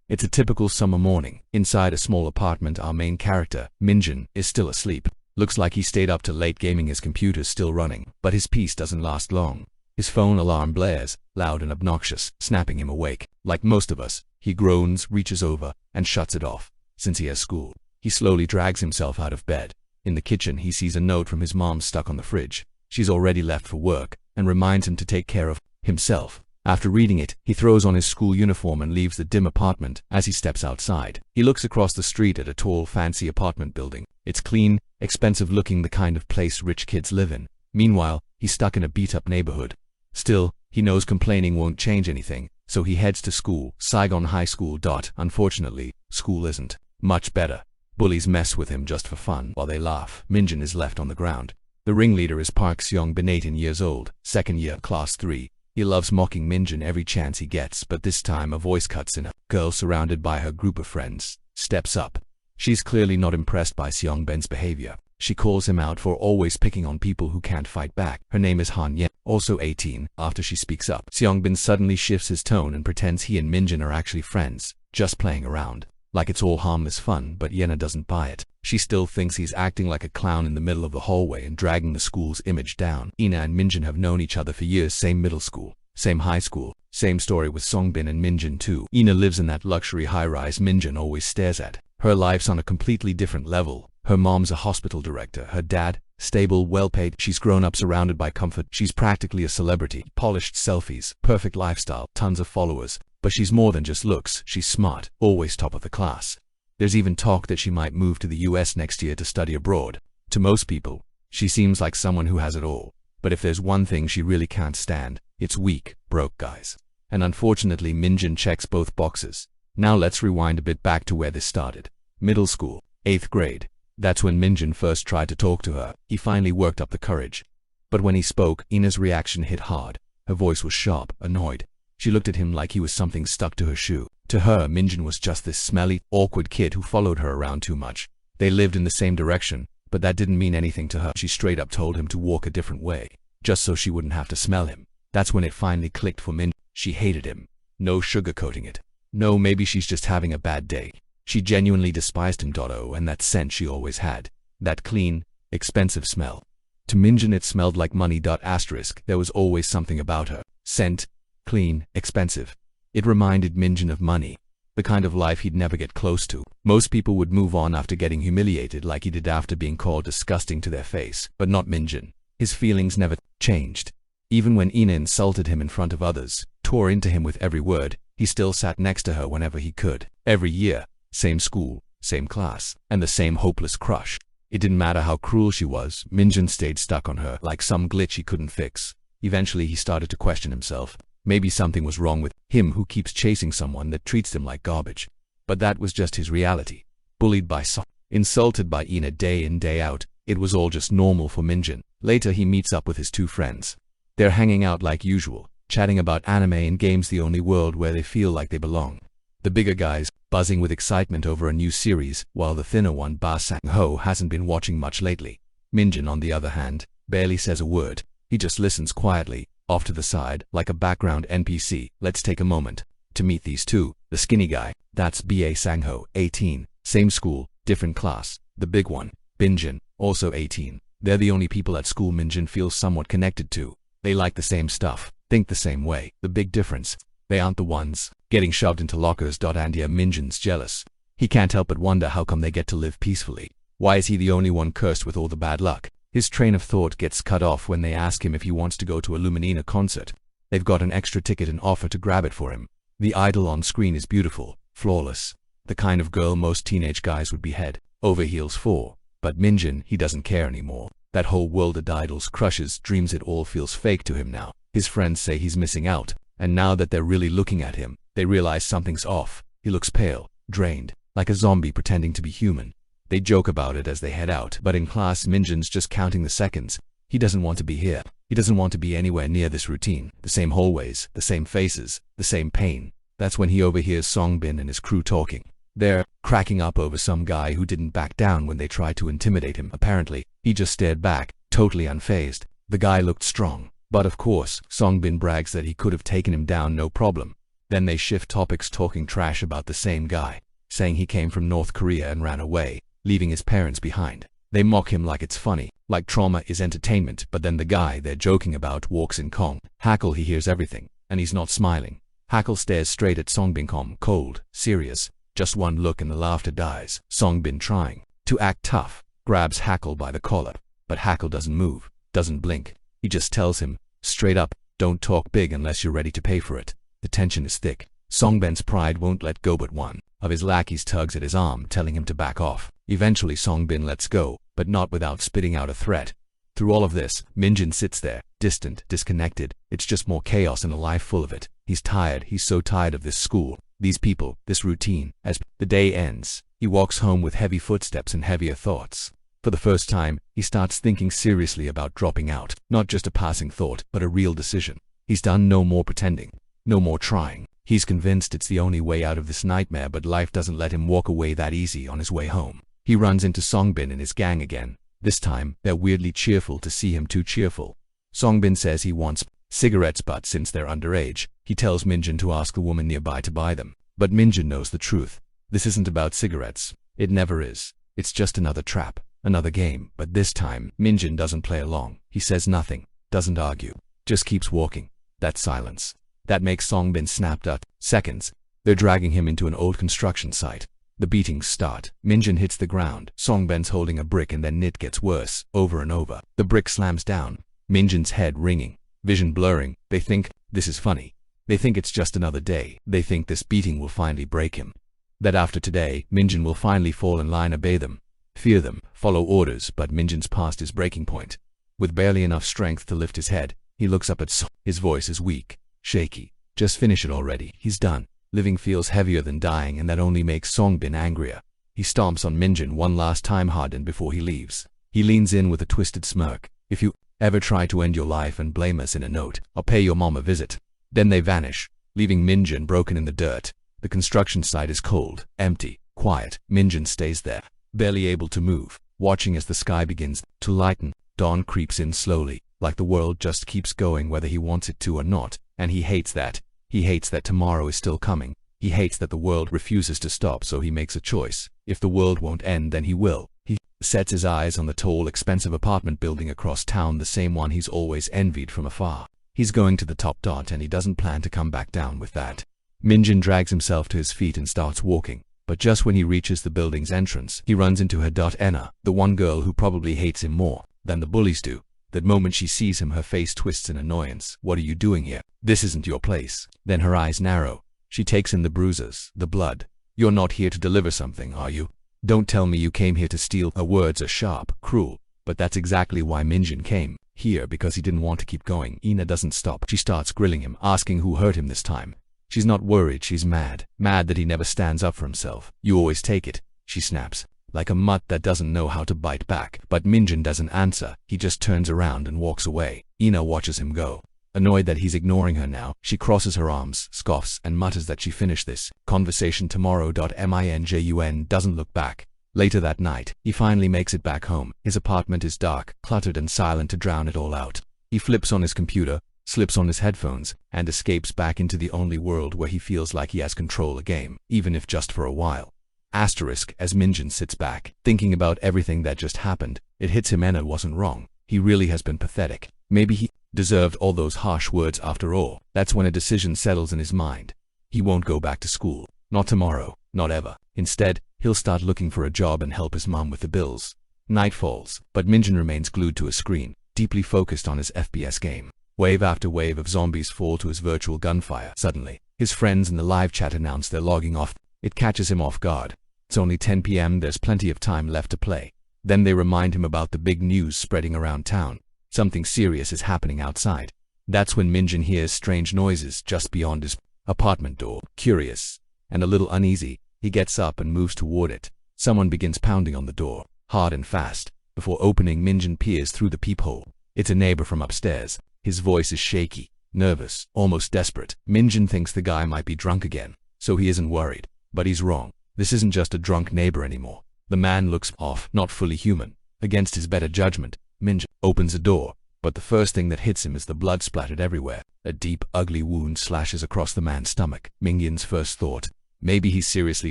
It's a typical summer morning. Inside a small apartment, our main character, Minjin, is still asleep. Looks like he stayed up till late gaming, his computer's still running, but his peace doesn't last long. His phone alarm blares, loud and obnoxious, snapping him awake. Like most of us, he groans, reaches over, and shuts it off. Since he has school, he slowly drags himself out of bed. In the kitchen, he sees a note from his mom stuck on the fridge. She's already left for work, and reminds him to take care of himself. After reading it, he throws on his school uniform and leaves the dim apartment. As he steps outside, he looks across the street at a tall, fancy apartment building. It's clean, expensive looking, the kind of place rich kids live in. Meanwhile, he's stuck in a beat-up neighborhood. Still, he knows complaining won't change anything, so he heads to school, Saigon High School. Unfortunately, school isn't much better. Bullies mess with him just for fun. While they laugh, Minjin is left on the ground. The ringleader is Park Seong-bin, 18 years old, second year, class 3. He loves mocking Minjin every chance he gets, but this time a voice cuts in. A girl surrounded by her group of friends steps up. She's clearly not impressed by Seong-bin's behavior. She calls him out for always picking on people who can't fight back. Her name is Hyun, also 18. After she speaks up, Seong-bin suddenly shifts his tone and pretends he and Minjin are actually friends, just playing around. Like it's all harmless fun, but Ena doesn't buy it. She still thinks he's acting like a clown in the middle of the hallway and dragging the school's image down. Ena and Minjin have known each other for years, same middle school, same high school, same story with Seong-bin and Minjin too. Ena lives in that luxury high-rise Minjin always stares at. Her life's on a completely different level. Her mom's a hospital director, her dad, stable, well-paid. She's grown up surrounded by comfort. She's practically a celebrity. Polished selfies, perfect lifestyle, tons of followers. But she's more than just looks. She's smart, always top of the class. There's even talk that she might move to the US next year to study abroad. To most people, she seems like someone who has it all. But if there's one thing she really can't stand, it's weak, broke guys. And unfortunately, Minjin checks both boxes. Now let's rewind a bit back to where this started. Middle school, 8th grade. That's when Minjin first tried to talk to her. He finally worked up the courage. But when he spoke, Ena's reaction hit hard. Her voice was sharp, annoyed. She looked at him like he was something stuck to her shoe. To her, Minjin was just this smelly, awkward kid who followed her around too much. They lived in the same direction, but that didn't mean anything to her. She straight up told him to walk a different way, just so she wouldn't have to smell him. That's when it finally clicked for Minjin. She hated him. No sugarcoating it. No, maybe she's just having a bad day. She genuinely despised him. And that scent she always had. That clean, expensive smell. To Minjin it smelled like money. There was always something about her. Scent, clean, expensive. It reminded Minjin of money. The kind of life he'd never get close to. Most people would move on after getting humiliated like he did after being called disgusting to their face. But not Minjin. His feelings never changed. Even when Ena insulted him in front of others, tore into him with every word, he still sat next to her whenever he could. Every year. Same school, same class, and the same hopeless crush. It didn't matter how cruel she was, Minjin stayed stuck on her like some glitch he couldn't fix. Eventually he started to question himself. Maybe something was wrong with him who keeps chasing someone that treats him like garbage. But that was just his reality. Bullied by some, insulted by Ena day in day out, it was all just normal for Minjin. Later he meets up with his two friends. They're hanging out like usual, chatting about anime and games, the only world where they feel like they belong. The bigger guys, buzzing with excitement over a new series, while the thinner one, Ba Sang-ho, hasn't been watching much lately. Minjin, on the other hand, barely says a word. He just listens quietly, off to the side, like a background NPC. Let's take a moment to meet these two. The skinny guy, that's Ba Sang-ho, 18, same school, different class. The big one, Minjin, also 18. They're the only people at school Minjin feels somewhat connected to. They like the same stuff, think the same way. The big difference, they aren't the ones getting shoved into lockers. And yeah, Minjin's jealous. He can't help but wonder how come they get to live peacefully. Why is he the only one cursed with all the bad luck? His train of thought gets cut off when they ask him if he wants to go to a Luminina concert. They've got an extra ticket and offer to grab it for him. The idol on screen is beautiful, flawless. The kind of girl most teenage guys would be head over heels for. But Minjin, he doesn't care anymore. That whole world of idols, crushes, dreams, it all feels fake to him now. His friends say he's missing out. And now that they're really looking at him, they realize something's off. He looks pale, drained, like a zombie pretending to be human. They joke about it as they head out, but in class Minjin's just counting the seconds. He doesn't want to be here. He doesn't want to be anywhere near this routine. The same hallways, the same faces, the same pain. That's when he overhears Seong-bin and his crew talking. They're cracking up over some guy who didn't back down when they tried to intimidate him. Apparently, he just stared back, totally unfazed. The guy looked strong. But of course, Seong-bin brags that he could have taken him down no problem. Then they shift topics, talking trash about the same guy, saying he came from North Korea and ran away, leaving his parents behind. They mock him like it's funny, like trauma is entertainment, but then the guy they're joking about walks in. Kong Hackle, he hears everything, and he's not smiling. Hackle stares straight at Songbin, calm, cold, serious. Just one look and the laughter dies. Songbin, trying to act tough, grabs Hackle by the collar, but Hackle doesn't move, doesn't blink. He just tells him, straight up, don't talk big unless you're ready to pay for it. The tension is thick. Songbin's pride won't let go, but one of his lackeys tugs at his arm, telling him to back off. Eventually Songbin lets go, but not without spitting out a threat. Through all of this, Minjin sits there, distant, disconnected. It's just more chaos and a life full of it. He's tired. He's so tired of this school, these people, this routine. As the day ends, he walks home with heavy footsteps and heavier thoughts. For the first time, he starts thinking seriously about dropping out. Not just a passing thought, but a real decision. He's done no more pretending, no more trying. He's convinced it's the only way out of this nightmare, but life doesn't let him walk away that easy. On his way home, he runs into Songbin and his gang again. This time, they're weirdly cheerful to see him too cheerful. Songbin says he wants cigarettes, but since they're underage, he tells Minjin to ask the woman nearby to buy them. But Minjin knows the truth. This isn't about cigarettes. It never is. It's just another trap, another game. But this time, Minjin doesn't play along. He says nothing, doesn't argue, just keeps walking. That silence, that makes Songbin snap at. Seconds, they're dragging him into an old construction site. The beatings start. Minjin hits the ground. Songbin's holding a brick, and then it gets worse, over and over. The brick slams down. Minjin's head ringing, vision blurring. They think this is funny. They think it's just another day. They think this beating will finally break him. That after today, Minjin will finally fall in line, obey them, fear them, follow orders. But Minjin's past his breaking point. With barely enough strength to lift his head, he looks up at Song. His voice is weak, shaky. Just finish it already. He's done. Living feels heavier than dying, and that only makes Songbin angrier. He stomps on Minjin one last time hard, and before he leaves, he leans in with a twisted smirk. If you ever try to end your life and blame us in a note, I'll pay your mom a visit. Then they vanish, leaving Minjin broken in the dirt. The construction site is cold, empty, quiet. Minjin stays there, barely able to move, watching as the sky begins to lighten. Dawn creeps in slowly, like the world just keeps going whether he wants it to or not, and he hates that. He hates that tomorrow is still coming. He hates that the world refuses to stop, so he makes a choice. If the world won't end, then he will. He sets his eyes on the tall, expensive apartment building across town, the same one he's always envied from afar. He's going to the top dot, and he doesn't plan to come back down with that. Minjin drags himself to his feet and starts walking. But just when he reaches the building's entrance, he runs into her. Ena, the one girl who probably hates him more than the bullies do. That moment she sees him, her face twists in annoyance. What are you doing here? This isn't your place. Then her eyes narrow. She takes in the bruises, the blood. You're not here to deliver something, are you? Don't tell me you came here to steal. Her words are sharp, cruel, but that's exactly why Minjin came here, because he didn't want to keep going. Ena doesn't stop. She starts grilling him, asking who hurt him this time. She's not worried, she's mad. Mad that he never stands up for himself. You always take it, she snaps, like a mutt that doesn't know how to bite back. But Minjin doesn't answer. He just turns around and walks away. Ena watches him go. Annoyed that he's ignoring her now, she crosses her arms, scoffs, and mutters that she finished this conversation tomorrow. Minjun doesn't look back. Later that night, he finally makes it back home. His apartment is dark, cluttered, and silent to drown it all out. He flips on his computer, slips on his headphones, and escapes back into the only world where he feels like he has control a game, even if just for a while. Asterisk, as Minjin sits back, thinking about everything that just happened, it hits him Ena wasn't wrong. He really has been pathetic. Maybe he deserved all those harsh words after all. That's when a decision settles in his mind. He won't go back to school. Not tomorrow, not ever. Instead, he'll start looking for a job and help his mom with the bills. Night falls, but Minjin remains glued to a screen, deeply focused on his FPS game. Wave after wave of zombies fall to his virtual gunfire. Suddenly, his friends in the live chat announce they're logging off. It catches him off guard. It's only 10 p.m. There's plenty of time left to play. Then they remind him about the big news spreading around town. Something serious is happening outside. That's when Minjin hears strange noises just beyond his apartment door. Curious and a little uneasy, he gets up and moves toward it. Someone begins pounding on the door, hard and fast. Before opening, Minjin peers through the peephole. It's a neighbor from upstairs. His voice is shaky, nervous, almost desperate. Minjin thinks the guy might be drunk again, so he isn't worried. But he's wrong. This isn't just a drunk neighbor anymore. The man looks off, not fully human. Against his better judgment, Minjin opens the door, But the first thing that hits him is the blood splattered everywhere. A deep, ugly wound slashes across the man's stomach. Mingin's first thought, maybe he's seriously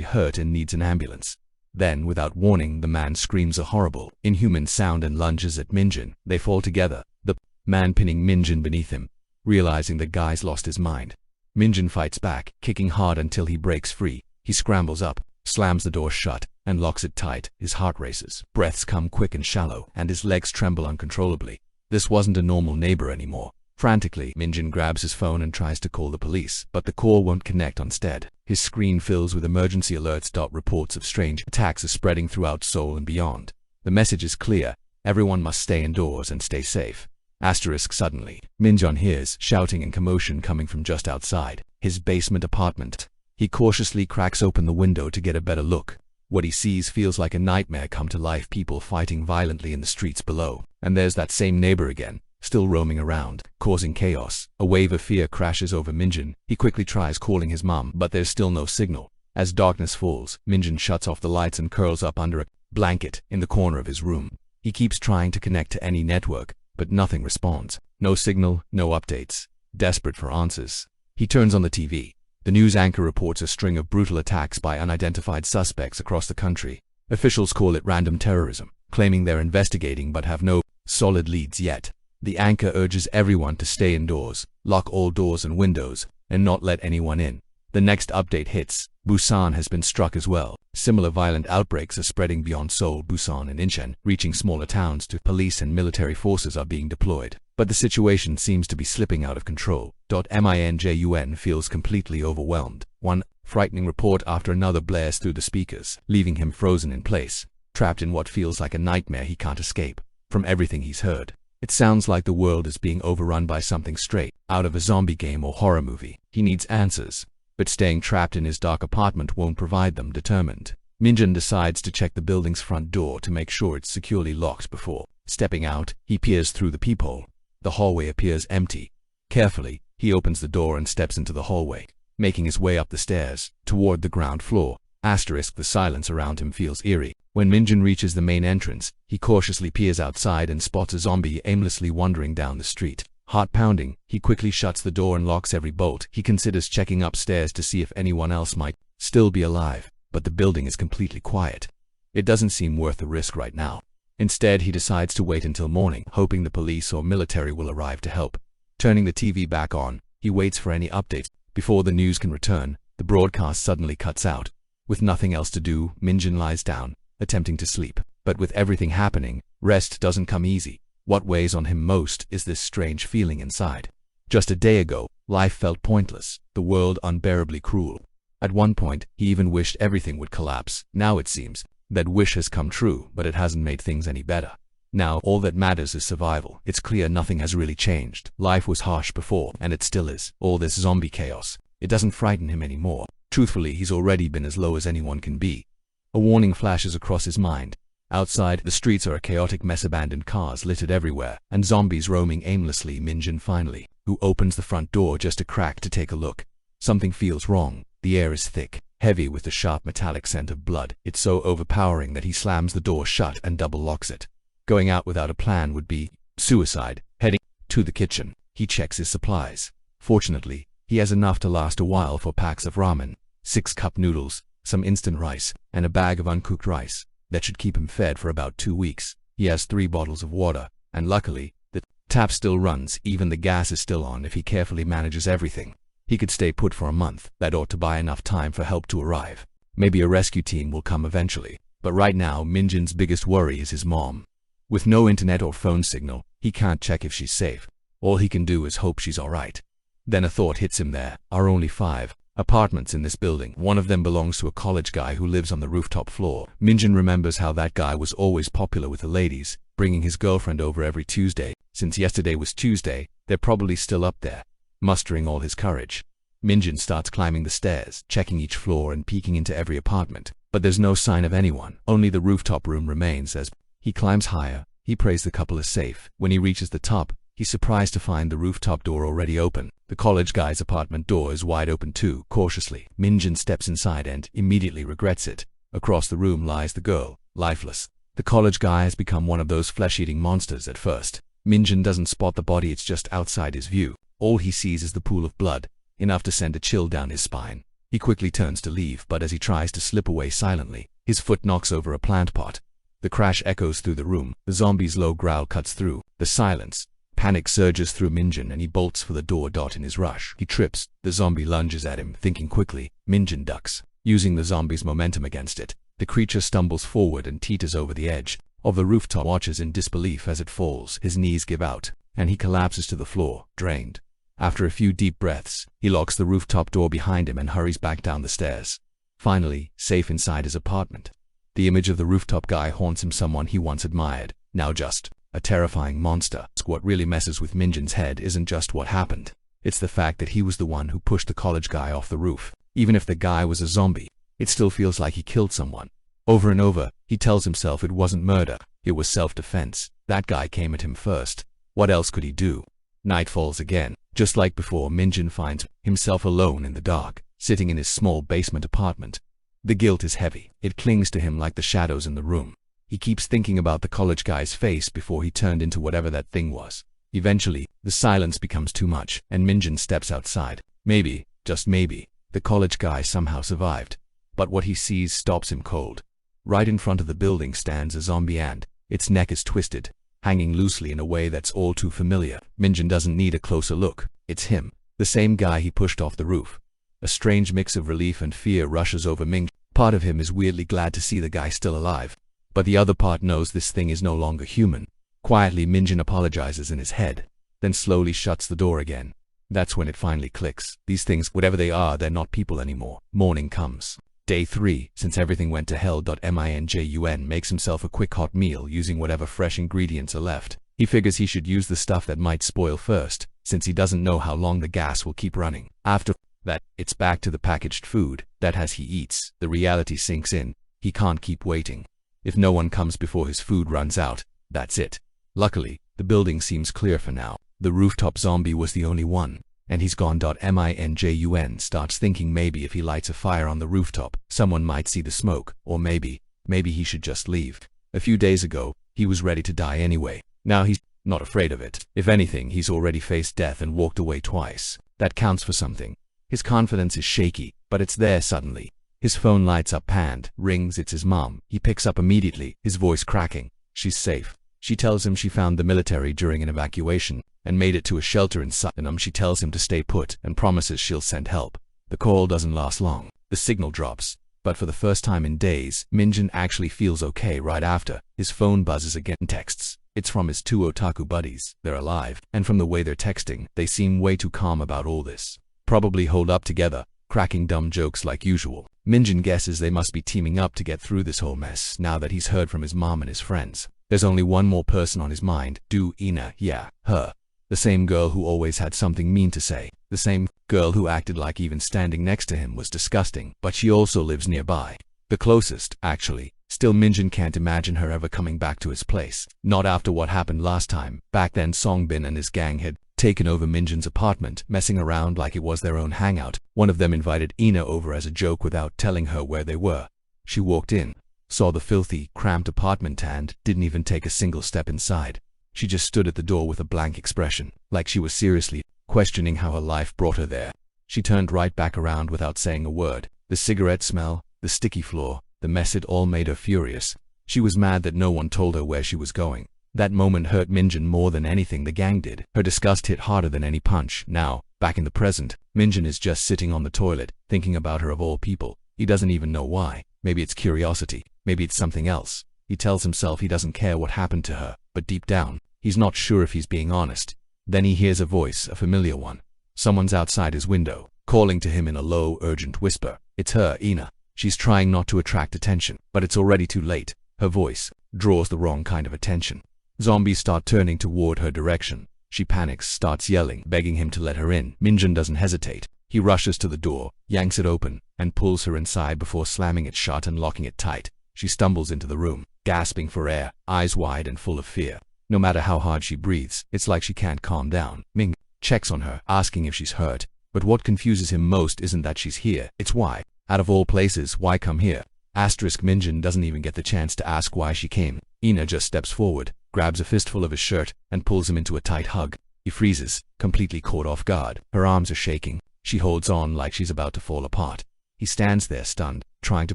hurt and needs an ambulance. Then, without warning, the man screams a horrible, inhuman sound and lunges at Minjin. They fall together, the man pinning Minjin beneath him. Realizing the guy's lost his mind, Minjin fights back, kicking hard until he breaks free. He scrambles up, slams the door shut, and locks it tight. His heart races, breaths come quick and shallow, and his legs tremble uncontrollably. This wasn't a normal neighbor anymore. Frantically, Minjin grabs his phone and tries to call the police, but the call won't connect instead. His screen fills with emergency alerts. Reports of strange attacks are spreading throughout Seoul and beyond. The message is clear: everyone must stay indoors and stay safe. Suddenly, Minjin hears shouting and commotion coming from just outside his basement apartment. He cautiously cracks open the window to get a better look. What he sees feels like a nightmare come to life, people fighting violently in the streets below. And there's that same neighbor again, still roaming around, causing chaos. A wave of fear crashes over Minjin. He quickly tries calling his mom, but there's still no signal. As darkness falls, Minjin shuts off the lights and curls up under a blanket in the corner of his room. He keeps trying to connect to any network, but nothing responds. No signal, no updates. Desperate for answers, he turns on the TV. The news anchor reports a string of brutal attacks by unidentified suspects across the country. Officials call it random terrorism, claiming they're investigating but have no solid leads yet. The anchor urges everyone to stay indoors, lock all doors and windows, and not let anyone in. The next update hits. Busan has been struck as well. Similar violent outbreaks are spreading beyond Seoul, Busan, and Incheon, reaching smaller towns too. Police and military forces are being deployed, but the situation seems to be slipping out of control. Minjin feels completely overwhelmed. One frightening report after another blares through the speakers, leaving him frozen in place, trapped in what feels like a nightmare he can't escape. From everything he's heard, it sounds like the world is being overrun by something straight out of a zombie game or horror movie. He needs answers, but staying trapped in his dark apartment won't provide them. Determined, Minjin decides to check the building's front door to make sure it's securely locked before stepping out. He peers through the peephole. The hallway appears empty. Carefully, he opens the door and steps into the hallway, making his way up the stairs toward the ground floor. The silence around him feels eerie. When Minjin reaches the main entrance, he cautiously peers outside and spots a zombie aimlessly wandering down the street. Heart pounding, he quickly shuts the door and locks every bolt. He considers checking upstairs to see if anyone else might still be alive, but the building is completely quiet. It doesn't seem worth the risk right now. Instead, he decides to wait until morning, hoping the police or military will arrive to help. Turning the TV back on, he waits for any updates. Before the news can return, the broadcast suddenly cuts out. With nothing else to do, Minjin lies down, attempting to sleep. But with everything happening, rest doesn't come easy. What weighs on him most is this strange feeling inside. Just a day ago, life felt pointless, the world unbearably cruel. At one point, he even wished everything would collapse. Now it seems that wish has come true, but it hasn't made things any better. Now, all that matters is survival. It's clear nothing has really changed. Life was harsh before, and it still is. All this zombie chaos, it doesn't frighten him anymore. Truthfully, he's already been as low as anyone can be. A warning flashes across his mind. Outside, the streets are a chaotic mess, abandoned cars littered everywhere, and zombies roaming aimlessly. Minjin finally, who opens the front door just a crack to take a look. Something feels wrong. The air is thick, heavy with the sharp metallic scent of blood. It's so overpowering that he slams the door shut and double locks it. Going out without a plan would be suicide. Heading to the kitchen, he checks his supplies. Fortunately, he has enough to last a while for packs of ramen, 6 cup noodles, some instant rice, and a bag of uncooked rice. That should keep him fed for about 2 weeks. He has 3 bottles of water, and luckily, the tap still runs. Even the gas is still on if he carefully manages everything. He could stay put for a month. That ought to buy enough time for help to arrive. Maybe a rescue team will come eventually. But right now, Minjin's biggest worry is his mom. With no internet or phone signal, he can't check if she's safe. All he can do is hope she's alright. Then a thought hits him. There are only 5 apartments in this building. One of them belongs to a college guy who lives on the rooftop floor. Minjin remembers how that guy was always popular with the ladies, bringing his girlfriend over every Tuesday. Since yesterday was Tuesday, they're probably still up there. Mustering all his courage, Minjin starts climbing the stairs, checking each floor and peeking into every apartment. But there's no sign of anyone. Only the rooftop room remains. As he climbs higher, he prays the couple is safe. When he reaches the top, he's surprised to find the rooftop door already open. The college guy's apartment door is wide open too. Cautiously, Minjin steps inside and immediately regrets it. Across the room lies the girl, lifeless. The college guy has become one of those flesh-eating monsters at first. Minjin doesn't spot the body, it's just outside his view. All he sees is the pool of blood, enough to send a chill down his spine. He quickly turns to leave, but as he tries to slip away silently, his foot knocks over a plant pot. The crash echoes through the room, the zombie's low growl cuts through the silence. Panic surges through Minjin and he bolts for the door. In his rush, he trips. The zombie lunges at him. Thinking quickly, Minjin ducks, using the zombie's momentum against it. The creature stumbles forward and teeters over the edge of the rooftop, watches in disbelief as it falls. His knees give out, and he collapses to the floor, drained. After a few deep breaths, he locks the rooftop door behind him and hurries back down the stairs. Finally, safe inside his apartment, the image of the rooftop guy haunts him, someone he once admired, now just a terrifying monster. What really messes with Minjin's head isn't just what happened. It's the fact that he was the one who pushed the college guy off the roof. Even if the guy was a zombie, it still feels like he killed someone. Over and over, he tells himself it wasn't murder, it was self-defense. That guy came at him first. What else could he do? Night falls again. Just like before, Minjin finds himself alone in the dark, sitting in his small basement apartment. The guilt is heavy. It clings to him like the shadows in the room. He keeps thinking about the college guy's face before he turned into whatever that thing was. Eventually, the silence becomes too much, and Minjin steps outside. Maybe, just maybe, the college guy somehow survived. But what he sees stops him cold. Right in front of the building stands a zombie and its neck is twisted, hanging loosely in a way that's all too familiar. Minjin doesn't need a closer look. It's him, the same guy he pushed off the roof. A strange mix of relief and fear rushes over Minjin. Part of him is weirdly glad to see the guy still alive, but the other part knows this thing is no longer human. Quietly, Minjin apologizes in his head, then slowly shuts the door again. That's when it finally clicks. These things, whatever they are, they're not people anymore. Morning comes. Day 3, since everything went to hell. Minjun makes himself a quick hot meal using whatever fresh ingredients are left. He figures he should use the stuff that might spoil first, since he doesn't know how long the gas will keep running. After that, it's back to the packaged food. That as he eats, the reality sinks in. He can't keep waiting. If no one comes before his food runs out, that's it. Luckily, the building seems clear for now. The rooftop zombie was the only one, and he's gone. Minjun starts thinking maybe if he lights a fire on the rooftop, someone might see the smoke, or maybe he should just leave. A few days ago, he was ready to die anyway. Now he's not afraid of it. If anything, he's already faced death and walked away twice. That counts for something. His confidence is shaky, but it's there suddenly. His phone lights up and rings. It's his mom. He picks up immediately, his voice cracking. She's safe. She tells him she found the military during an evacuation and made it to a shelter in Sutton. She tells him to stay put and promises she'll send help. The call doesn't last long. The signal drops. But for the first time in days, Minjin actually feels okay. Right after, his phone buzzes again. Texts. It's from his 2 otaku buddies. They're alive, and from the way they're texting, they seem way too calm about all this. Probably holed up together, cracking dumb jokes like usual. Minjin guesses they must be teaming up to get through this whole mess now that he's heard from his mom and his friends. There's only one more person on his mind. Ena, yeah, her. The same girl who always had something mean to say. The same girl who acted like even standing next to him was disgusting. But she also lives nearby. The closest, actually. Still, Minjin can't imagine her ever coming back to his place. Not after what happened last time. Back then, Songbin and his gang had taken over Minjin's apartment, messing around like it was their own hangout. One of them invited Ena over as a joke without telling her where they were. She walked in, saw the filthy, cramped apartment and didn't even take a single step inside. She just stood at the door with a blank expression, like she was seriously questioning how her life brought her there. She turned right back around without saying a word. The cigarette smell, the sticky floor, the mess, it all made her furious. She was mad that no one told her where she was going. That moment hurt Minjin more than anything the gang did. Her disgust hit harder than any punch. Now, back in the present, Minjin is just sitting on the toilet, thinking about her of all people. He doesn't even know why. Maybe it's curiosity. Maybe it's something else. He tells himself he doesn't care what happened to her, but deep down, he's not sure if he's being honest. Then he hears a voice, a familiar one. Someone's outside his window, calling to him in a low, urgent whisper. It's her, Ena. She's trying not to attract attention, but it's already too late. Her voice draws the wrong kind of attention. Zombies start turning toward her direction. She panics, starts yelling, begging him to let her in. Minjin doesn't hesitate. He rushes to the door, yanks it open, and pulls her inside before slamming it shut and locking it tight. She stumbles into the room, gasping for air, eyes wide and full of fear. No matter how hard she breathes, it's like she can't calm down. Ming checks on her, asking if she's hurt. But what confuses him most isn't that she's here, it's why. Out of all places, why come here? Minjin doesn't even get the chance to ask why she came. Ena just steps forward, grabs a fistful of his shirt, and pulls him into a tight hug. He freezes, completely caught off guard. Her arms are shaking. She holds on like she's about to fall apart. He stands there stunned, trying to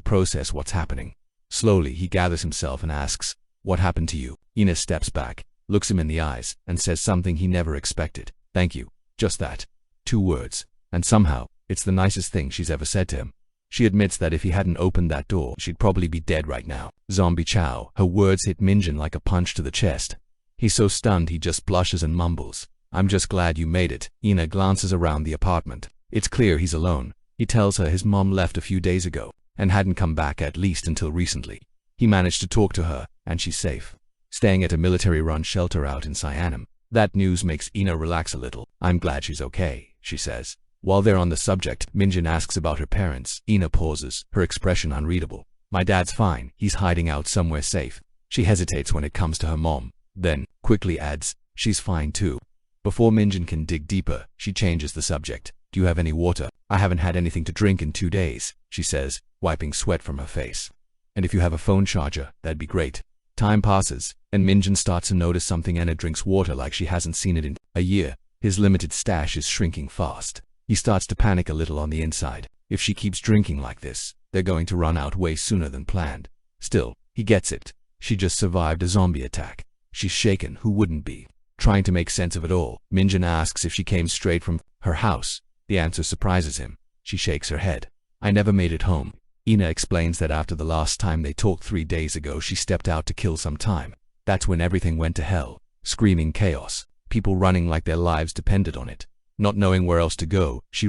process what's happening. Slowly, he gathers himself and asks, "What happened to you?" Ena steps back, looks him in the eyes, and says something he never expected. "Thank you." Just that. 2 words. And somehow, it's the nicest thing she's ever said to him. She admits that if he hadn't opened that door, she'd probably be dead right now. Zombie chow. Her words hit Minjin like a punch to the chest. He's so stunned he just blushes and mumbles, "I'm just glad you made it." Ena glances around the apartment. It's clear he's alone. He tells her his mom left a few days ago, and hadn't come back at least until recently. He managed to talk to her, and she's safe, staying at a military-run shelter out in Cyanum. That news makes Ena relax a little. "I'm glad she's okay," she says. While they're on the subject, Minjin asks about her parents. Ena pauses, her expression unreadable. "My dad's fine. He's hiding out somewhere safe." She hesitates when it comes to her mom, then quickly adds, "She's fine too." Before Minjin can dig deeper, she changes the subject. "Do you have any water?" "I haven't had anything to drink in 2 days," she says, wiping sweat from her face. "And if you have a phone charger, that'd be great." Time passes, and Minjin starts to notice something. Ena drinks water like she hasn't seen it in a year. His limited stash is shrinking fast. He starts to panic a little on the inside. If she keeps drinking like this, they're going to run out way sooner than planned. Still, he gets it. She just survived a zombie attack. She's shaken, who wouldn't be? Trying to make sense of it all, Minjin asks if she came straight from her house. The answer surprises him. She shakes her head. "I never made it home." Ena explains that after the last time they talked 3 days ago, she stepped out to kill some time. That's when everything went to hell. Screaming chaos. People running like their lives depended on it. Not knowing where else to go, she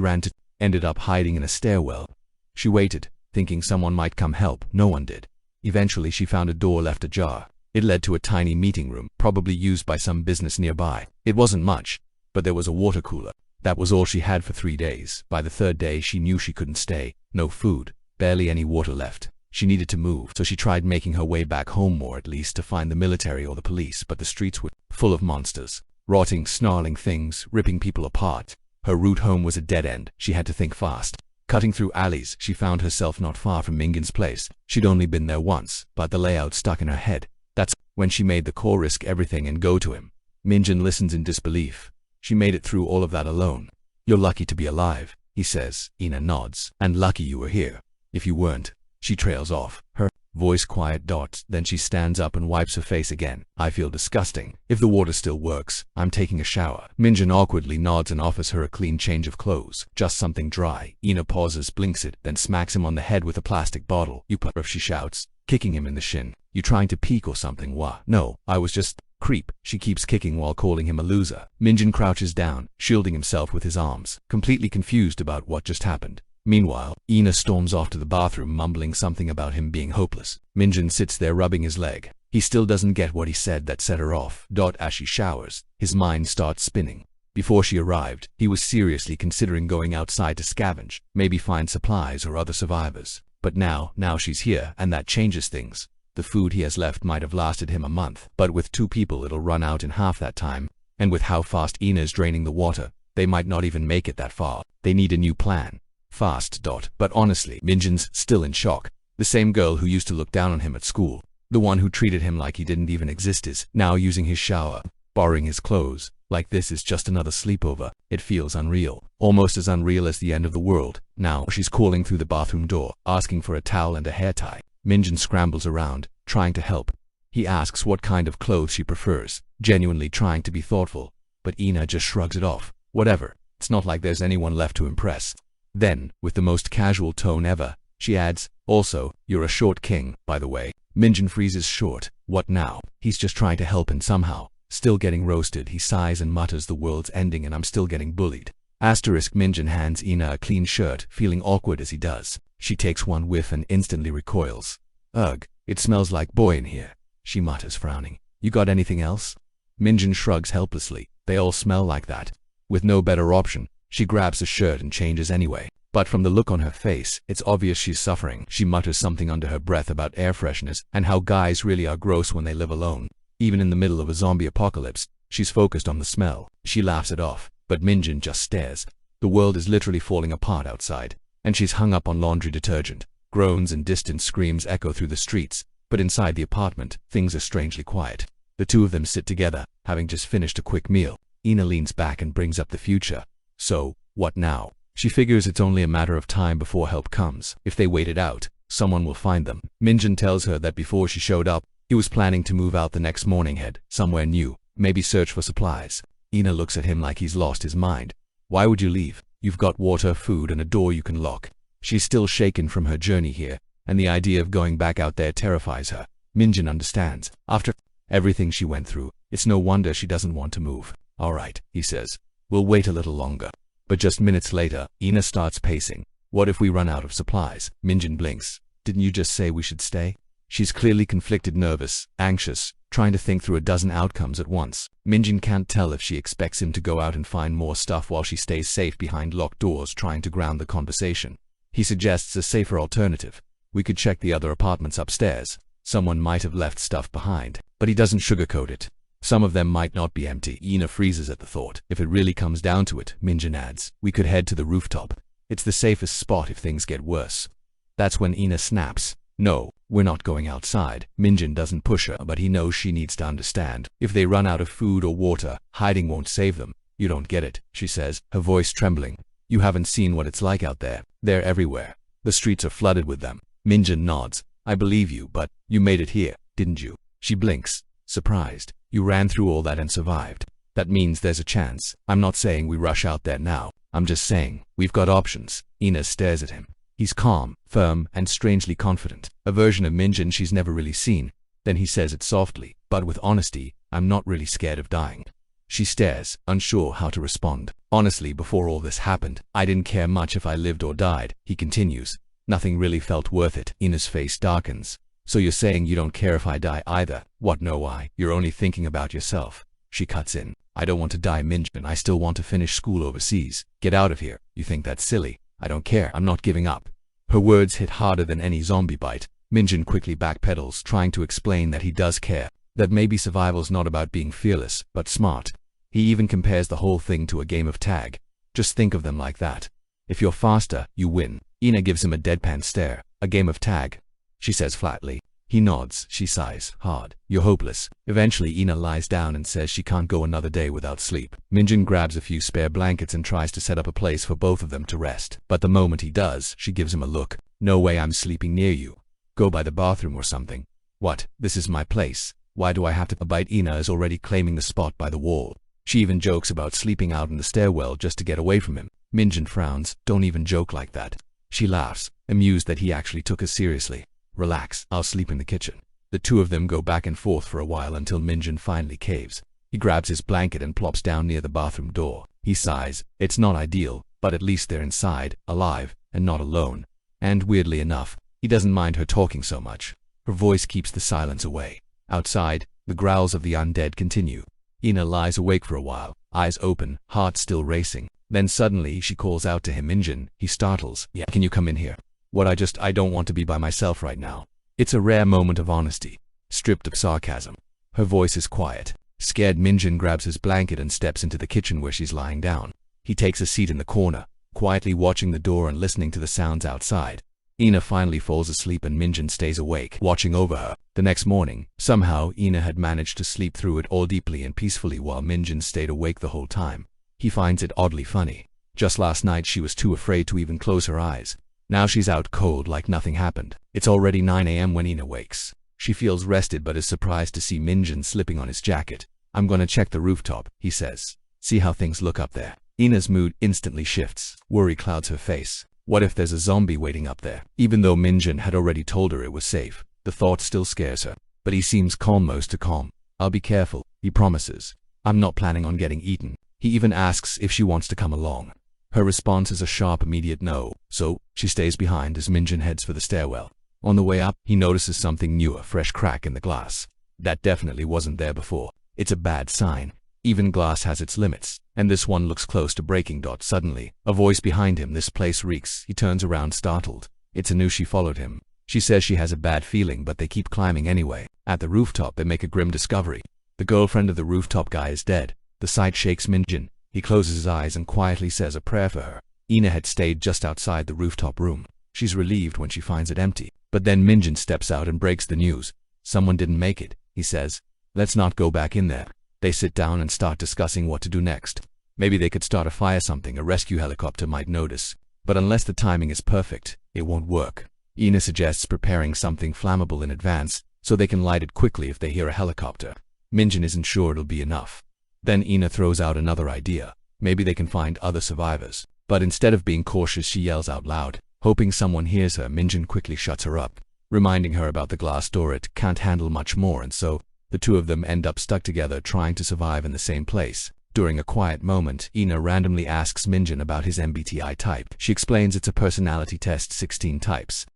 ended up hiding in a stairwell. She waited, thinking someone might come help. No one did. Eventually, she found a door left ajar. It led to a tiny meeting room, probably used by some business nearby. It wasn't much, but there was a water cooler. That was all she had for 3 days. By the 3rd day, she knew she couldn't stay. No food, barely any water left. She needed to move, so she tried making her way back home, or at least to find the military or the police, but the streets were full of monsters. Rotting, snarling things, ripping people apart. Her route home was a dead end. She had to think fast. Cutting through alleys, she found herself not far from Mingin's place. She'd only been there once, but the layout stuck in her head. That's when she made the call, risk everything and go to him. Minjin listens in disbelief. She made it through all of that alone. "You're lucky to be alive," he says. Ena nods. "And lucky you were here. If you weren't." She trails off, her voice quiet. Then she stands up and wipes her face again. "I feel disgusting. If the water still works, I'm taking a shower." Minjin awkwardly nods and offers her a clean change of clothes. Just something dry. Ena pauses, blinks it, then smacks him on the head with a plastic bottle. "You puff," she shouts, kicking him in the shin. "You trying to peek or something, wha?" "No, I was just..." "Creep." She keeps kicking while calling him a loser. Minjin crouches down, shielding himself with his arms, completely confused about what just happened. Meanwhile, Ena storms off to the bathroom, mumbling something about him being hopeless. Minjin sits there rubbing his leg. He still doesn't get what he said that set her off. As she showers, his mind starts spinning. Before she arrived, he was seriously considering going outside to scavenge, maybe find supplies or other survivors. But now she's here, and that changes things. The food he has left might have lasted him a month, but with 2 people it'll run out in half that time. And with how fast Ena's draining the water, they might not even make it that far. They need a new plan. Fast. But honestly, Minjin's still in shock. The same girl who used to look down on him at school, the one who treated him like he didn't even exist, is now using his shower, borrowing his clothes, like this is just another sleepover. It feels unreal, almost as unreal as the end of the world. Now she's calling through the bathroom door, asking for a towel and a hair tie. Minjin scrambles around, trying to help. He asks what kind of clothes she prefers, genuinely trying to be thoughtful, but Ena just shrugs it off. Whatever, it's not like there's anyone left to impress. Then, with the most casual tone ever, she adds, "Also, you're a short king, by the way." Minjin freezes short. What now? He's just trying to help, and somehow, still getting roasted. He sighs and mutters, "The world's ending and I'm still getting bullied." Minjin hands Ena a clean shirt, feeling awkward as he does. She takes one whiff and instantly recoils. "Ugh, it smells like boy in here," she mutters, frowning. "You got anything else?" Minjin shrugs helplessly. They all smell like that. With no better option, she grabs a shirt and changes anyway. But from the look on her face, it's obvious she's suffering. She mutters something under her breath about air freshness and how guys really are gross when they live alone. Even in the middle of a zombie apocalypse, she's focused on the smell. She laughs it off, but Minjin just stares. The world is literally falling apart outside, and she's hung up on laundry detergent. Groans and distant screams echo through the streets, but inside the apartment, things are strangely quiet. The two of them sit together, having just finished a quick meal. Ena leans back and brings up the future. So, what now? She figures it's only a matter of time before help comes. If they wait it out, someone will find them. Minjin tells her that before she showed up, he was planning to move out the next morning, head somewhere new, maybe search for supplies. Ena looks at him like he's lost his mind. Why would you leave? You've got water, food, and a door you can lock. She's still shaken from her journey here, and the idea of going back out there terrifies her. Minjin understands. After everything she went through, it's no wonder she doesn't want to move. All right, he says. We'll wait a little longer. But just minutes later, Ena starts pacing. What if we run out of supplies? Minjin blinks. Didn't you just say we should stay? She's clearly conflicted, nervous, anxious, trying to think through a dozen outcomes at once. Minjin can't tell if she expects him to go out and find more stuff while she stays safe behind locked doors, trying to ground the conversation. He suggests a safer alternative. We could check the other apartments upstairs. Someone might have left stuff behind, but he doesn't sugarcoat it. Some of them might not be empty. Ena freezes at the thought. If it really comes down to it, Minjin adds, we could head to the rooftop. It's the safest spot if things get worse. That's when Ena snaps. No, we're not going outside. Minjin doesn't push her, but he knows she needs to understand. If they run out of food or water, hiding won't save them. You don't get it, she says, her voice trembling. You haven't seen what it's like out there. They're everywhere. The streets are flooded with them. Minjin nods. I believe you, but you made it here, didn't you? She blinks, surprised. You ran through all that and survived. That means there's a chance. I'm not saying we rush out there now. I'm just saying, we've got options. Ena stares at him. He's calm, firm, and strangely confident. A version of Minjin she's never really seen. Then he says it softly, but with honesty, I'm not really scared of dying. She stares, unsure how to respond. Honestly, before all this happened, I didn't care much if I lived or died, he continues. Nothing really felt worth it. Ena's face darkens. So you're saying you don't care if I die either? What, no, you're only thinking about yourself. She cuts in. I don't want to die, Minjin. I still want to finish school overseas. Get out of here. You think that's silly? I don't care. I'm not giving up. Her words hit harder than any zombie bite. Minjin quickly backpedals, trying to explain that he does care. That maybe survival's not about being fearless, but smart. He even compares the whole thing to a game of tag. Just think of them like that. If you're faster, you win. Ena gives him a deadpan stare. A game of tag? She says flatly. He nods. She sighs hard. You're hopeless. Eventually, Ena lies down and says she can't go another day without sleep. Minjin grabs a few spare blankets and tries to set up a place for both of them to rest. But the moment he does, she gives him a look. No way I'm sleeping near you. Go by the bathroom or something. What? This is my place. Why do I have to bite? Ena is already claiming the spot by the wall. She even jokes about sleeping out in the stairwell just to get away from him. Minjin frowns. Don't even joke like that. She laughs, amused that he actually took her seriously. Relax, I'll sleep in the kitchen. The two of them go back and forth for a while until Minjin finally caves. He grabs his blanket and plops down near the bathroom door. He sighs. It's not ideal, but at least they're inside, alive, and not alone. And weirdly enough, he doesn't mind her talking so much. Her voice keeps the silence away. Outside, the growls of the undead continue. Ena lies awake for a while, eyes open, heart still racing. Then suddenly she calls out to him. Minjin. He startles. Yeah, can you come in here? What? I don't want to be by myself right now. It's a rare moment of honesty, stripped of sarcasm. Her voice is quiet. Scared, Minjin grabs his blanket and steps into the kitchen where she's lying down. He takes a seat in the corner, quietly watching the door and listening to the sounds outside. Ena finally falls asleep and Minjin stays awake, watching over her. The next morning, somehow Ena had managed to sleep through it all deeply and peacefully while Minjin stayed awake the whole time. He finds it oddly funny. Just last night she was too afraid to even close her eyes. Now she's out cold like nothing happened. It's already 9 a.m. when Ena wakes. She feels rested but is surprised to see Minjin slipping on his jacket. I'm gonna check the rooftop, he says. See how things look up there. Ena's mood instantly shifts. Worry clouds her face. What if there's a zombie waiting up there? Even though Minjin had already told her it was safe, the thought still scares her. But he seems calm, most too calm. I'll be careful, he promises. I'm not planning on getting eaten. He even asks if she wants to come along. Her response is a sharp, immediate no, so she stays behind as Minjin heads for the stairwell. On the way up, he notices something new, a fresh crack in the glass. That definitely wasn't there before. It's a bad sign. Even glass has its limits, and this one looks close to breaking. Suddenly, a voice behind him. This place reeks. He turns around, startled. It's Anu. She followed him. She says she has a bad feeling, but they keep climbing anyway. At the rooftop, they make a grim discovery. The girlfriend of the rooftop guy is dead. The sight shakes Minjin. He closes his eyes and quietly says a prayer for her. Ena had stayed just outside the rooftop room. She's relieved when she finds it empty. But then Minjin steps out and breaks the news. Someone didn't make it, he says. Let's not go back in there. They sit down and start discussing what to do next. Maybe they could start a fire, something a rescue helicopter might notice. But unless the timing is perfect, it won't work. Ena suggests preparing something flammable in advance, so they can light it quickly if they hear a helicopter. Minjin isn't sure it'll be enough. Then Ena throws out another idea. Maybe they can find other survivors. But instead of being cautious, she yells out loud. Hoping someone hears her, Minjin quickly shuts her up, reminding her about the glass door. It can't handle much more, and so the two of them end up stuck together trying to survive in the same place. During a quiet moment, Ena randomly asks Minjin about his MBTI type. She explains it's a personality test, 16 types.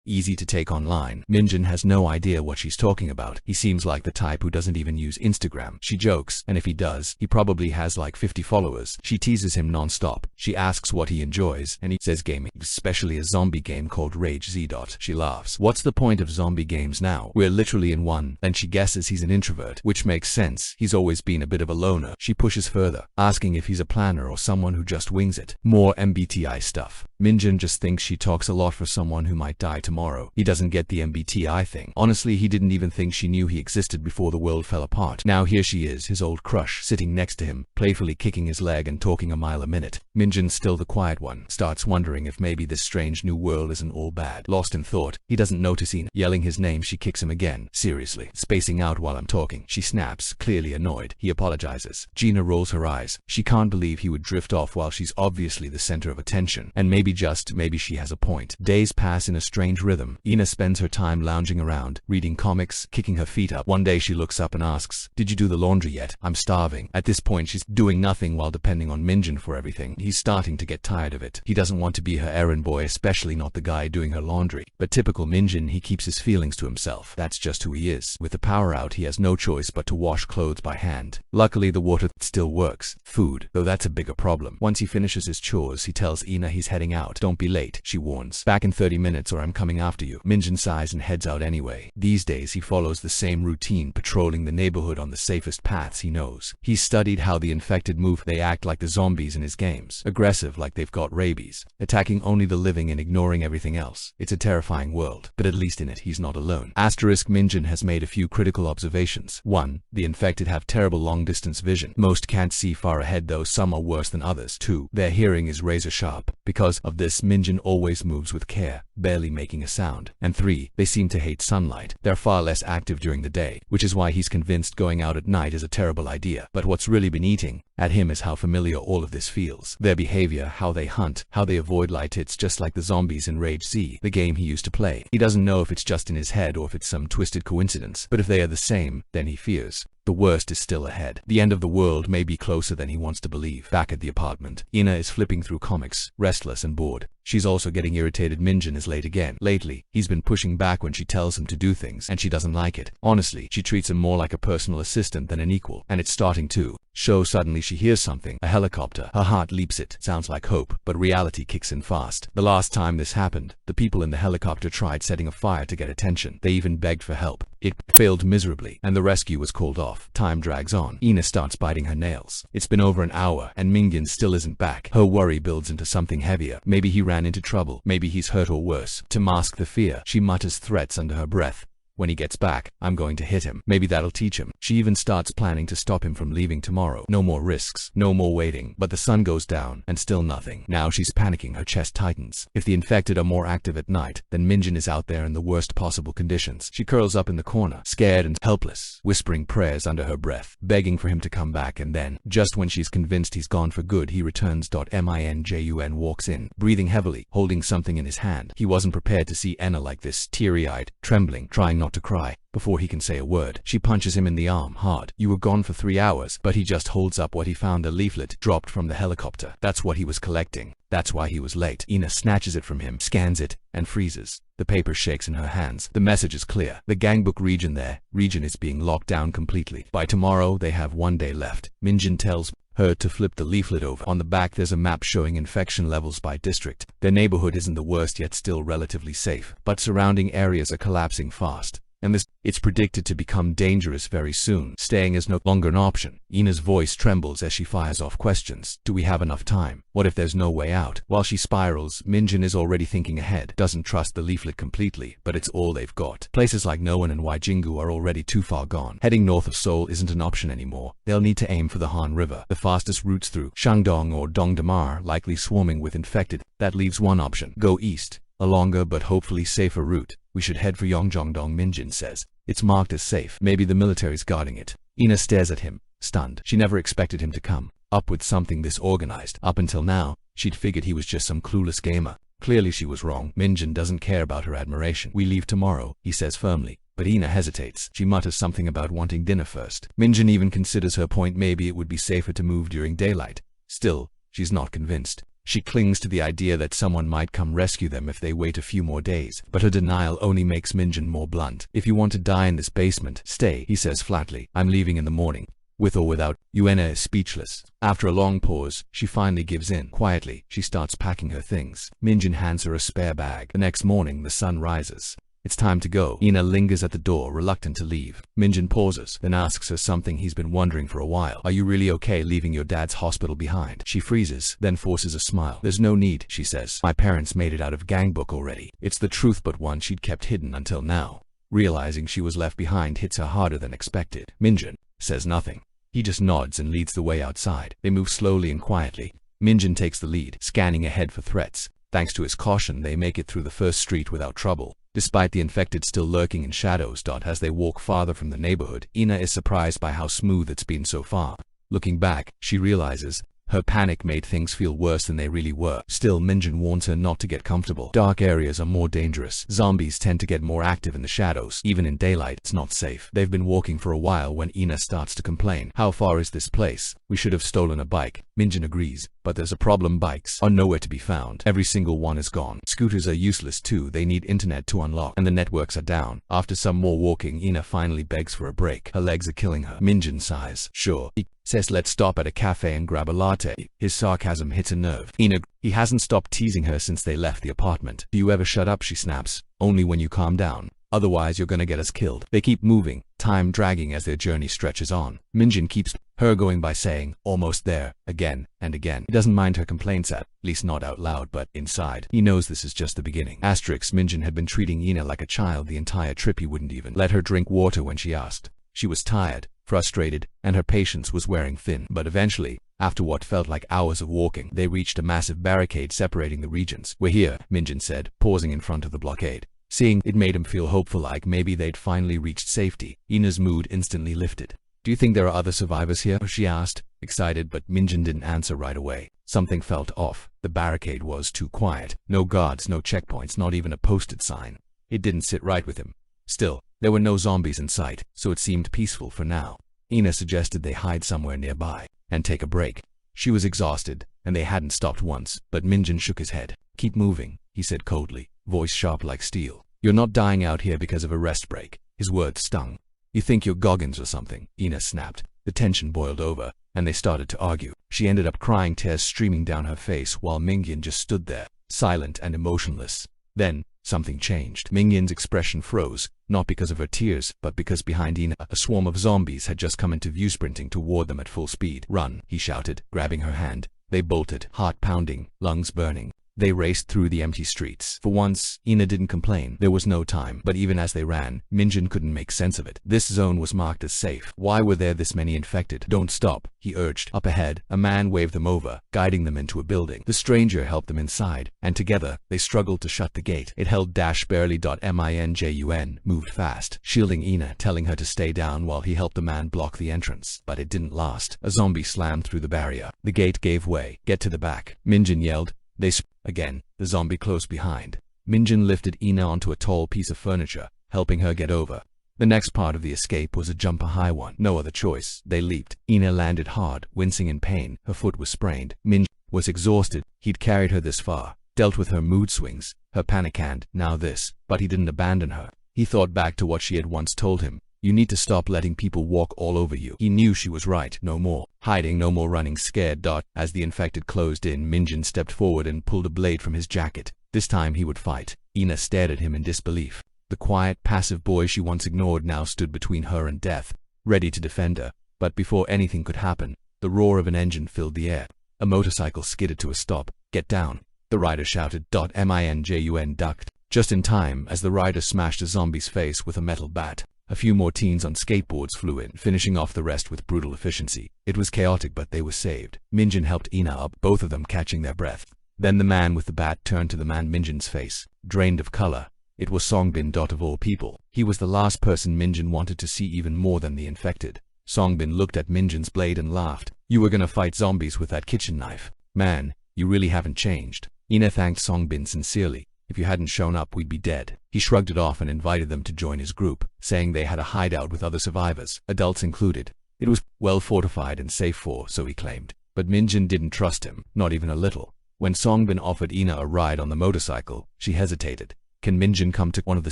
Easy to take online. Minjin has no idea what she's talking about. He seems like the type who doesn't even use Instagram. She jokes, and if he does, he probably has like 50 followers. She teases him non-stop. She asks what he enjoys, and he says gaming, especially a zombie game called Rage Z. She laughs. What's the point of zombie games now? We're literally in one. Then she guesses he's an introvert, which makes sense. He's always been a bit of a loner. She pushes further, asking if he's a planner or someone who just wings it. More MBTI stuff. Minjin just thinks she talks a lot for someone who might die tomorrow. He doesn't get the MBTI thing. Honestly, he didn't even think she knew he existed before the world fell apart. Now here she is, his old crush, sitting next to him, playfully kicking his leg and talking a mile a minute. Minjin, still the quiet one, starts wondering if maybe this strange new world isn't all bad. Lost in thought, he doesn't notice Ena yelling his name. She kicks him again. Seriously, spacing out while I'm talking. She snaps, clearly annoyed. He apologizes. Gina rolls her eyes. She can't believe he would drift off while she's obviously the center of attention. And maybe she has a point. Days pass in a strange rhythm. Ena spends her time lounging around, reading comics, kicking her feet up. One day she looks up and asks, "Did you do the laundry yet? I'm starving." At this point she's doing nothing while depending on Minjin for everything. He's starting to get tired of it. He doesn't want to be her errand boy, especially not the guy doing her laundry. But typical Minjin, he keeps his feelings to himself. That's just who he is. With the power out, he has no choice but to wash clothes by hand. Luckily the water still works. Food, though, that's a bigger problem. Once he finishes his chores, he tells Ena he's heading out. "Don't be late," she warns. "Back in 30 minutes or I'm coming after you." Minjin sighs and heads out anyway. These days he follows the same routine, patrolling the neighborhood on the safest paths he knows. He's studied how the infected move. They act like the zombies in his games. Aggressive, like they've got rabies. Attacking only the living and ignoring everything else. It's a terrifying world, but at least in it he's not alone. Asterisk, Minjin has made a few critical observations. 1. The infected have terrible long-distance vision. Most can't see far ahead, though some are worse than others. 2. Their hearing is razor sharp. Because of this, Minjin always moves with care, barely making a sound. And 3. They seem to hate sunlight. They're far less active during the day, which is why he's convinced going out at night is a terrible idea. But what's really been eating at him is how familiar all of this feels. Their behavior, how they hunt, how they avoid light. It's just like the zombies in Rage Z, the game he used to play. He doesn't know if it's just in his head or if it's some twisted coincidence, but if they are the same, then he fears the worst is still ahead. The end of the world may be closer than he wants to believe. Back at the apartment, Ena is flipping through comics, restless and bored. She's also getting irritated. Minjin is late again. Lately, he's been pushing back when she tells him to do things, and she doesn't like it. Honestly, she treats him more like a personal assistant than an equal, and it's starting to show. Suddenly she hears something, a helicopter. Her heart leaps. It sounds like hope, but reality kicks in fast. The last time this happened, the people in the helicopter tried setting a fire to get attention. They even begged for help. It failed miserably, and the rescue was called off. Time drags on. Ena starts biting her nails. It's been over an hour, and Minjin still isn't back. Her worry builds into something heavier. Maybe he ran into trouble. Maybe he's hurt or worse. To mask the fear, she mutters threats under her breath. When he gets back, I'm going to hit him. Maybe that'll teach him. She even starts planning to stop him from leaving tomorrow. No more risks. No more waiting. But the sun goes down, and still nothing. Now she's panicking. Her chest tightens. If the infected are more active at night, then Minjin is out there in the worst possible conditions. She curls up in the corner, scared and helpless, whispering prayers under her breath, begging for him to come back. And then, just when she's convinced he's gone for good, he returns. Minjun walks in, breathing heavily, holding something in his hand. He wasn't prepared to see Ena like this, teary-eyed, trembling, trying not to cry. Before he can say a word, she punches him in the arm hard. "You were gone for 3 hours." But he just holds up what he found, a leaflet dropped from the helicopter. That's what he was collecting. That's why he was late. Ena snatches it from him, scans it, and freezes. The paper shakes in her hands. The message is clear. The gangbook region is being locked down completely. By tomorrow, they have 1 day left. Minjin tells her to flip the leaflet over. On the back there's a map showing infection levels by district. Their neighborhood isn't the worst yet, still relatively safe, but surrounding areas are collapsing fast. and it's predicted to become dangerous very soon. Staying is no longer an option. Ena's voice trembles as she fires off questions. Do we have enough time? What if there's no way out? While she spirals, Minjin is already thinking ahead. Doesn't trust the leaflet completely, but it's all they've got. Places like Noan and Waijingu are already too far gone. Heading north of Seoul isn't an option anymore. They'll need to aim for the Han River. The fastest routes through Shandong or Dongdaemun, likely swarming with infected. That leaves one option. Go east. A longer but hopefully safer route. We should head for Yongjongdong, Minjin says. It's marked as safe. Maybe the military's guarding it. Ena stares at him, stunned. She never expected him to come up with something this organized. Up until now, she'd figured he was just some clueless gamer. Clearly she was wrong. Minjin doesn't care about her admiration. We leave tomorrow, he says firmly. But Ena hesitates. She mutters something about wanting dinner first. Minjin even considers her point. Maybe it would be safer to move during daylight. Still, she's not convinced. She clings to the idea that someone might come rescue them if they wait a few more days. But her denial only makes Minjin more blunt. If you want to die in this basement, stay, he says flatly. I'm leaving in the morning. With or without. Ena is speechless. After a long pause, she finally gives in. Quietly, she starts packing her things. Minjin hands her a spare bag. The next morning, the sun rises. It's time to go. Ena lingers at the door, reluctant to leave. Minjin pauses, then asks her something he's been wondering for a while. Are you really okay leaving your dad's hospital behind? She freezes, then forces a smile. There's no need, she says. My parents made it out of gangbook already. It's the truth, but one she'd kept hidden until now. Realizing she was left behind hits her harder than expected. Minjin says nothing. He just nods and leads the way outside. They move slowly and quietly. Minjin takes the lead, scanning ahead for threats. Thanks to his caution, they make it through the first street without trouble. Despite the infected still lurking in shadows. As they walk farther from the neighborhood, Ena is surprised by how smooth it's been so far. Looking back, she realizes her panic made things feel worse than they really were. Still, Minjin warns her not to get comfortable. Dark areas are more dangerous. Zombies tend to get more active in the shadows. Even in daylight, it's not safe. They've been walking for a while when Ena starts to complain. How far is this place? We should have stolen a bike. Minjin agrees. But there's a problem. Bikes are nowhere to be found. Every single one is gone. Scooters are useless too. They need internet to unlock, and the networks are down. After some more walking, Ena finally begs for a break. Her legs are killing her. Minjin sighs. Sure. He says let's stop at a cafe and grab a latte. His sarcasm hits a nerve. He hasn't stopped teasing her since they left the apartment. Do you ever shut up? She snaps. Only when you calm down. Otherwise you're gonna get us killed. They keep moving, time dragging as their journey stretches on. Minjin keeps her going by saying, almost there, again and again. He doesn't mind her complaints, at least not out loud, but inside, he knows this is just the beginning. Minjin had been treating Ena like a child the entire trip. He wouldn't even let her drink water when she asked. She was tired, frustrated, and her patience was wearing thin. But eventually, after what felt like hours of walking, they reached a massive barricade separating the regions. We're here, Minjin said, pausing in front of the blockade. Seeing it made him feel hopeful, like maybe they'd finally reached safety. Ena's mood instantly lifted. Do you think there are other survivors here? She asked, excited, but Minjin didn't answer right away. Something felt off. The barricade was too quiet. No guards, no checkpoints, not even a posted sign. It didn't sit right with him. Still, there were no zombies in sight, so it seemed peaceful for now. Ena suggested they hide somewhere nearby and take a break. She was exhausted, and they hadn't stopped once, but Minjin shook his head. Keep moving, he said coldly, voice sharp like steel. You're not dying out here because of a rest break. His words stung. You think you're Goggins or something, Ena snapped. The tension boiled over, and they started to argue. She ended up crying, tears streaming down her face, while Minjin just stood there, silent and emotionless. Then, something changed. Mingyin's expression froze, not because of her tears, but because behind Ena, a swarm of zombies had just come into view, sprinting toward them at full speed. Run, he shouted, grabbing her hand. They bolted, heart pounding, lungs burning. They raced through the empty streets. For once, Ena didn't complain. There was no time. But even as they ran, Minjin couldn't make sense of it. This zone was marked as safe. Why were there this many infected? Don't stop, he urged. Up ahead, a man waved them over, guiding them into a building. The stranger helped them inside, and together, they struggled to shut the gate. It held barely. Minjun moved fast, shielding Ena, telling her to stay down while he helped the man block the entrance. But it didn't last. A zombie slammed through the barrier. The gate gave way. Get to the back, Minjin yelled. They again, the zombie close behind. Minjin lifted Ena onto a tall piece of furniture, helping her get over. The next part of the escape was a jumper high one. No other choice. They leaped. Ena landed hard, wincing in pain. Her foot was sprained. Minjin was exhausted. He'd carried her this far, dealt with her mood swings, her panic, and now this. But he didn't abandon her. He thought back to what she had once told him. You need to stop letting people walk all over you. He knew she was right. No more hiding, no more running scared. As the infected closed in, Minjin stepped forward and pulled a blade from his jacket. This time he would fight. Ena stared at him in disbelief. The quiet, passive boy she once ignored now stood between her and death, ready to defend her. But before anything could happen, the roar of an engine filled the air. A motorcycle skidded to a stop. "Get down," the rider shouted. Minjun ducked, just in time as the rider smashed a zombie's face with a metal bat. A few more teens on skateboards flew in, finishing off the rest with brutal efficiency. It was chaotic, but they were saved. Minjin helped Ena up, both of them catching their breath. Then the man with the bat turned to the man Minjin's face, drained of color. It was Songbin. Of all people, he was the last person Minjin wanted to see even more than the infected. Songbin looked at Minjin's blade and laughed. "You were gonna fight zombies with that kitchen knife. Man, you really haven't changed." Ena thanked Songbin sincerely. "If you hadn't shown up, we'd be dead." He shrugged it off and invited them to join his group, saying they had a hideout with other survivors, adults included. It was well fortified and safe for, so he claimed. But Minjin didn't trust him, not even a little. When Songbin offered Ena a ride on the motorcycle, she hesitated. "Can Minjin come to?" One of the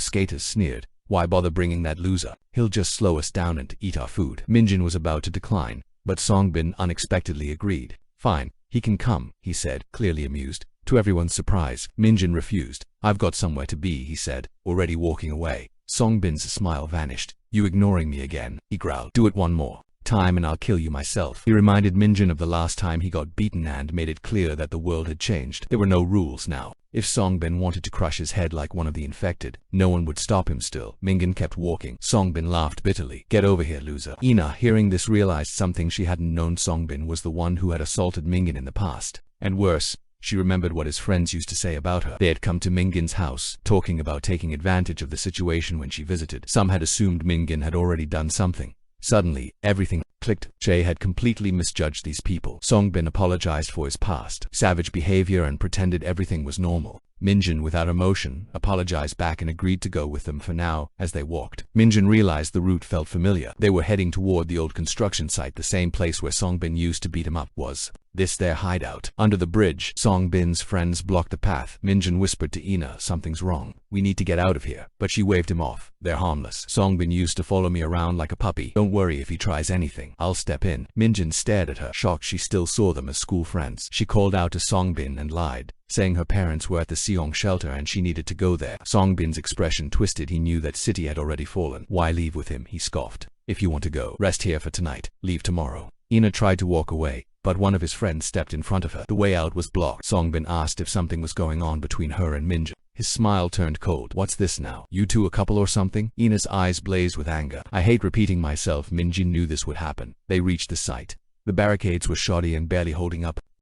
skaters sneered. "Why bother bringing that loser? He'll just slow us down and eat our food." Minjin was about to decline, but Songbin unexpectedly agreed. "Fine, he can come," he said, clearly amused. To everyone's surprise, Minjin refused. "I've got somewhere to be," he said, already walking away. Songbin's smile vanished. "You ignoring me again?" he growled. "Do it one more time and I'll kill you myself." He reminded Minjin of the last time he got beaten and made it clear that the world had changed. There were no rules now. If Songbin wanted to crush his head like one of the infected, no one would stop him. Still, Minjin kept walking. Songbin laughed bitterly. "Get over here, loser." Ena, hearing this, realized something she hadn't known. Songbin was the one who had assaulted Minjin in the past. And worse, she remembered what his friends used to say about her. They had come to Minjin's house, talking about taking advantage of the situation when she visited. Some had assumed Minjin had already done something. Suddenly, everything clicked. Che had completely misjudged these people. Songbin apologized for his past savage behavior and pretended everything was normal. Minjin, without emotion, apologized back and agreed to go with them for now. As they walked, Minjin realized the route felt familiar. They were heading toward the old construction site, the same place where Songbin used to beat him up. Was this their hideout? Under the bridge, Songbin's friends blocked the path. Minjin whispered to Ena, "Something's wrong. We need to get out of here." But she waved him off. "They're harmless. Songbin used to follow me around like a puppy. Don't worry if he tries anything. I'll step in." Minjin stared at her, shocked she still saw them as school friends. She called out to Songbin and lied, saying her parents were at the Seong shelter and she needed to go there. Songbin's expression twisted. He knew that city had already fallen. "Why leave with him?" he scoffed. "If you want to go, rest here for tonight. Leave tomorrow." Ena tried to walk away, but one of his friends stepped in front of her. The way out was blocked. Songbin asked if something was going on between her and Minjin. His smile turned cold. "What's this now? You two a couple or something?" Ena's eyes blazed with anger. "I hate repeating myself." Minjin knew this would happen. They reached the site. The barricades were shoddy and barely holding up.